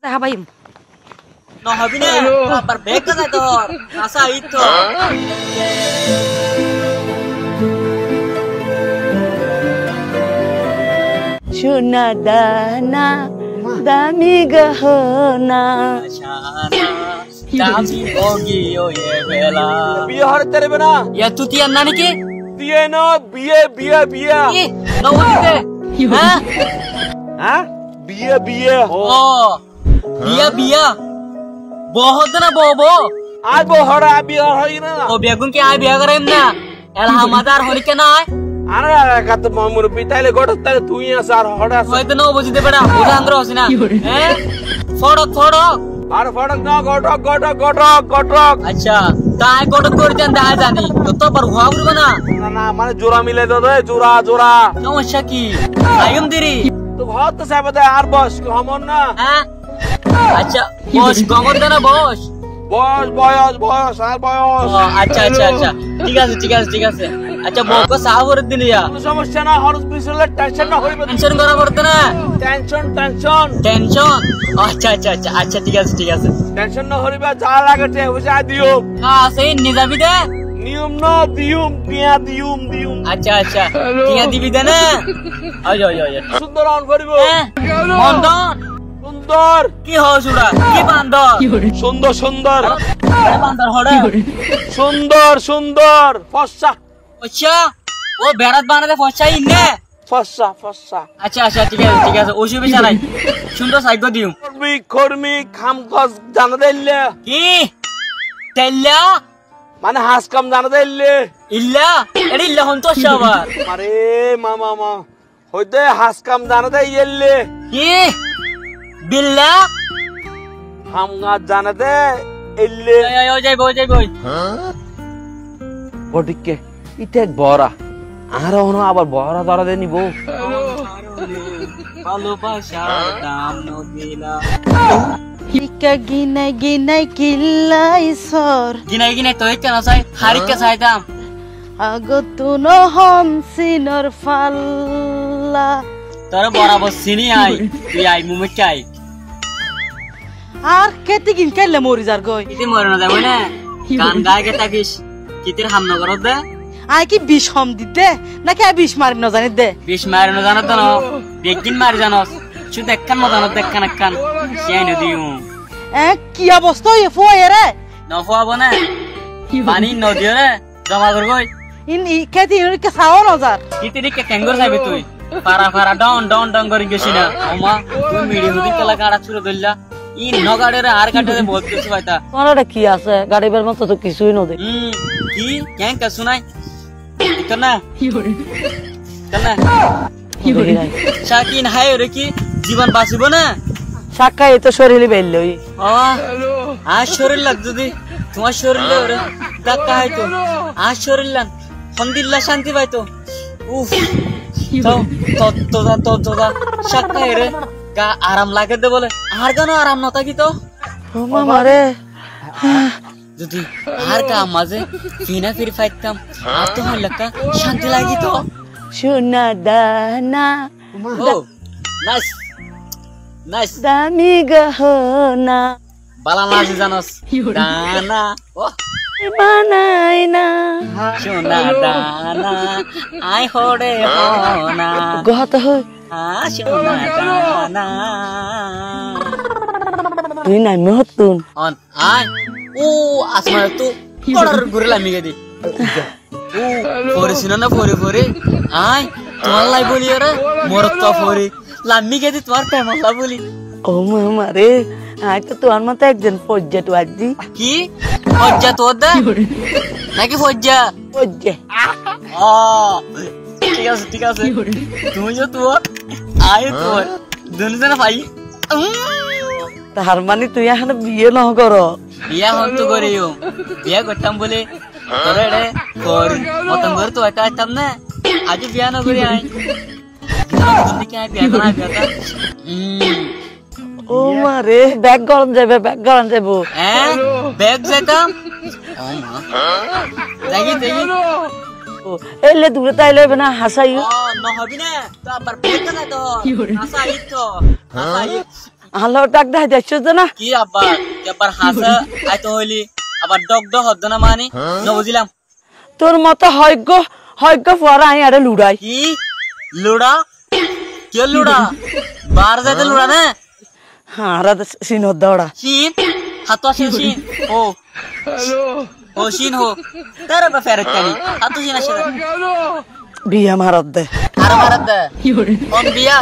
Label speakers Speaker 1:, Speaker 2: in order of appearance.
Speaker 1: দেখা পাইম
Speaker 2: নহবি না আবার বেগ কাজাই তোর আশা এই তো
Speaker 1: সোনা দানা দামি গহনা
Speaker 2: দামি হোগি ওয়ে বেলা
Speaker 3: বিয়ে হরে তেরে না
Speaker 2: ইয়া তুই আন্না নাকি
Speaker 3: বিয়ে না বিয়ে বিয়ে বিয়ে
Speaker 2: কি নওদিতে হ্যাঁ
Speaker 3: হ্যাঁ বিয়ে বিয়ে
Speaker 2: ও বিয়া বিয়া বহুত না বো
Speaker 3: আজ বো হরে বিয়ে হই না
Speaker 2: ও বেগুন কি আই বিয়া করেন না এলহামাদার হরি কে না
Speaker 3: আরে কাত মামুর পিতাইলে গড় তালে তুই আসার হড়া
Speaker 2: হয়তো ন বুঝিতে পারা উদাঙ্গ্র হসিনা হ্যাঁ ফড়ক ফড়ক
Speaker 3: আর ফড়ক না গটক গটক গটক গটক
Speaker 2: আচ্ছা তাই গটক করতেন দেখা জানি তো পর হুয়া করবে না
Speaker 3: না না মানে জোড়া মিলে দে রে জোড়া জোড়া
Speaker 2: সমস্যা কি আইম দিরি
Speaker 3: তো ঘর তো সাবদে আর বস কমন না
Speaker 2: হ্যাঁ আচ্ছা বস গমর দেনা বস
Speaker 3: বস বয়স বয়স আর বয়স
Speaker 2: আচ্ছা আচ্ছা আচ্ছা ঠিক আছে ঠিক আছে ঠিক আছে আচ্ছা বউকে সাহাবরের দিন ইয়া
Speaker 3: কোনো সমস্যা না হরস বিসলে টেনশন না হইবে
Speaker 2: টেনশন করা পড়তে না
Speaker 3: টেনশন টেনশন
Speaker 2: টেনশন আচ্ছা আচ্ছা আচ্ছা আচ্ছা ঠিক আছে ঠিক আছে
Speaker 3: টেনশন না হইবে যা লাগতে বুঝা দিও
Speaker 2: সেই নিজাবি দে
Speaker 3: নিয়ম না দিউম পিয়া দিউম দিউম
Speaker 2: আচ্ছা আচ্ছা টিয়া দিবি দে না আয় আয় আয়
Speaker 3: সুন্দর অন করিব
Speaker 2: মন্দন
Speaker 3: সুন্দর
Speaker 2: কি হসুরা কি বান্দর
Speaker 3: সুন্দর সুন্দর
Speaker 2: বান্দর হড়ে
Speaker 3: সুন্দর সুন্দর ফসা
Speaker 2: আচ্ছা ও বেড়াত বানাতে ফসাই নে
Speaker 3: ফসা ফসা
Speaker 2: আচ্ছা আচ্ছা ঠিক আছে অসুবিধা নাই সুন্দর সাইড দিও
Speaker 3: কর্মী কর্মী খাম গস জানা দিলে
Speaker 2: কি তেল্লা
Speaker 3: মানে হাস কাম জানা দিলে
Speaker 2: ইল্লা এডি ইল্লা হন তো সবার
Speaker 3: আরে মামা মা হইতে হাস কাম জানা দিলে
Speaker 2: কি বিল্লা
Speaker 3: হাম গা জানা দে এলে
Speaker 2: যাইব
Speaker 3: গটিকে ইতে বড়া আর ওনো আবার বড়া ধরা দে নিব
Speaker 2: ভালোবাসা দাম নদিলা
Speaker 1: ইকা গিনাই গিনাই কিল্লাই সর
Speaker 2: গিনাই গিনাই তো কেন চাই হারিকে চাইতাম
Speaker 1: আগতুন হমসিনর ফাল্লা
Speaker 2: তোর বরাবর চিনি আই তুই আই মুমেকে আই
Speaker 1: আর কেতে গিন কাইলে মরি যার গই
Speaker 2: ইতি মরে না যাবে না গান গায় কে তাকিস কিতির হামনা করত দে
Speaker 1: আই কি বিষ হম দিতে নাকি আই বিষ মারি না জানি দে
Speaker 2: বিষ মারি না জানো তো না একদিন মারি জানোস শুধু একখান মতো জানো একখান একখান সেই নদিও
Speaker 1: কি অবস্থা হয়ে ফুয়ে রে
Speaker 2: নফাবো না পানি নদীও রে জমা কর গই
Speaker 1: ইন কেতে ইনকে সাও নজার
Speaker 2: কিতিরি কে কেঙ্গর যাবে তুই পারা পারা ডন ডন ডন করে গেছি না ওমা তুই মিড়ি হুদি কেলা কাড়া ছুড়ে ধরলা ই নগাড়ে রে আর কাটে বহুত কিছু পাইতা
Speaker 1: তোমার কি আছে গাড়িবার মতো তো কিছুই নদে
Speaker 2: কি কেন কা শুনাই ইতনা কেনা শাকিন হাই রে কি জীবন বাঁচিব না
Speaker 1: শাকা এ তো শরীরে বেললই
Speaker 2: আর শরীর লাগ যদি তোমার শরীরে ওরে টাকা হয়তো আর শরীর লাগ সন্দিল্লা শান্তি পাইতো উফ তো শাকা রে গা আরাম লাগে দে বলে আর কেন আরাম না থাকি তো
Speaker 1: মামারে
Speaker 2: যদি আর কা মাঝে ফিনা ফির ফাইতাম আর তো হয় লাগা শান্তি লাগি তো
Speaker 1: সোনা দানা
Speaker 2: ও নাইস নাইস
Speaker 1: দামি গহনা
Speaker 2: বালা নাচ জানোস দানা ও
Speaker 1: বানাই না
Speaker 2: সোনা দানা আই হড়ে হনা
Speaker 1: গহত হই
Speaker 2: সোনা দানা
Speaker 1: তুই নাই মহতুন
Speaker 2: অন আই ও আসমান তো পড়ার ঘুরে লামি গেদি ও ফরে সিনা না ফরে আই তোমার লাই বলি রে মোর তো ফরে লামি গেদি তোমার প্রেমলা বলি
Speaker 1: ও মামারে আই তো তোমার মতো একজন পর্যা তো আজি
Speaker 2: কি ফজ্জা তোর দা নাকি ফজ্জা
Speaker 1: পর্যা
Speaker 2: ও ঠিক আছে তুমি যে তোর আয় তোর দুজনে ভাই
Speaker 1: তার মানে তুই এখন বিয়ে ন কর
Speaker 2: বিয়া হন তো করিও বিয়া করতাম বলে তোরে রে কর মতন করে তো এটা আইতাম না আজ বিয়া না করি আই তুমি কি আই বিয়া করা
Speaker 1: ও মারে ব্যাগ গরম যাবে
Speaker 2: হ্যাঁ ব্যাগ যেতাম ও মা দেখি
Speaker 1: ও এলে দূরে তাইলে না হাসাই
Speaker 2: ও ন হবি না তো আবার ব্যাগ না তো হাসাই তো হাসাই
Speaker 1: আল্লাহ ডাক দেখাই দেখছো যে না
Speaker 2: কি আব্বা একবার হাসা আইতো হইলি আবার ডগ ডগ হদ্দ না মানি নবুঝিলাম
Speaker 1: তোর মতো হয়গ্য পরা আই আরে লুড়াই
Speaker 2: কি লুড়া কে লুড়া বার যাইতে লুড়া না
Speaker 1: আরা সিনর দৌড়া
Speaker 2: শিন হাতো শিন শিন ও ও শিন হো তার বা ফেরত কানি হাতো শিন আসে
Speaker 1: বিয়া মারত দে
Speaker 2: আর মারাত দে কোন বিয়া